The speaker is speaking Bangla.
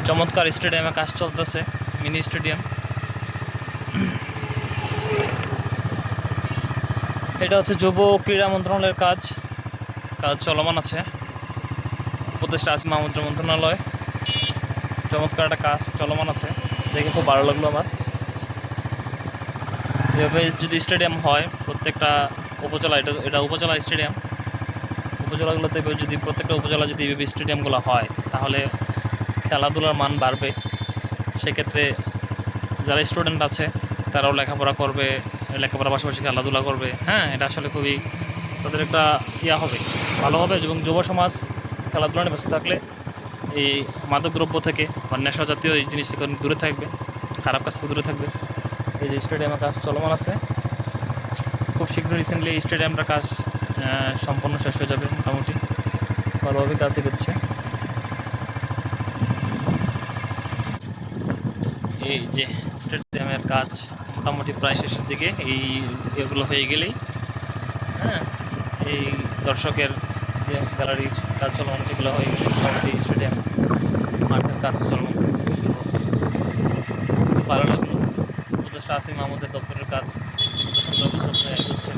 চমৎকার স্টেডিয়ামে কাজ চলতেছে, মিনি স্টেডিয়াম। এটা হচ্ছে যুব ক্রীড়া মন্ত্রণালয়ের কাজ চলমান আছে। উপদেষ্টা আসিফ মাহমুদের মন্ত্রণালয়, চমৎকার একটা কাজ চলমান আছে, দেখে খুব ভালো লাগলো আমার। এভাবে যদি স্টেডিয়াম হয় প্রত্যেকটা উপজেলা, এটা উপজেলা স্টেডিয়াম, উপজেলাগুলোতে যদি প্রত্যেকটা উপজেলা যদি এভাবে স্টেডিয়ামগুলো হয় তাহলে খেলাধুলার মান বাড়বে। সেক্ষেত্রে যারা স্টুডেন্ট আছে তারাও লেখাপড়া করবে, লেখাপড়ার পাশাপাশি খেলাধুলা করবে। হ্যাঁ, এটা আসলে খুবই তাদের একটা হবে, ভালো হবে। এবং যুব সমাজ খেলাধুলা নিয়ে ব্যস্ত থাকলে এই মাদকদ্রব্য থেকে বা নেশা জাতীয় এই জিনিস থেকে অনেক দূরে থাকবে, খারাপ কাজ থেকে দূরে থাকবে। এই যে স্টেডিয়ামের কাজ চলমান আছে, খুব শীঘ্র রিসেন্টলি এই স্টেডিয়ামটার কাজ সম্পূর্ণ শেষ হয়ে যাবে, মোটামুটি ভালোভাবে কাজ এগোচ্ছে। এই যে স্টেডিয়ামের কাজ মোটামুটি প্রায় শেষের দিকে, এগুলো হয়ে গেলেই হ্যাঁ, এই দর্শকের যে গ্যালারির কাজ চলমান সেগুলো হয়ে গেলে মোটামুটি স্টেডিয়াম মাঠের কাজ চলমান শুরু হবে। ভালো লাগলো। উপদেষ্টা আসিফ মাহমুদের দপ্তরের কাজ কত সুন্দর এগোচ্ছে।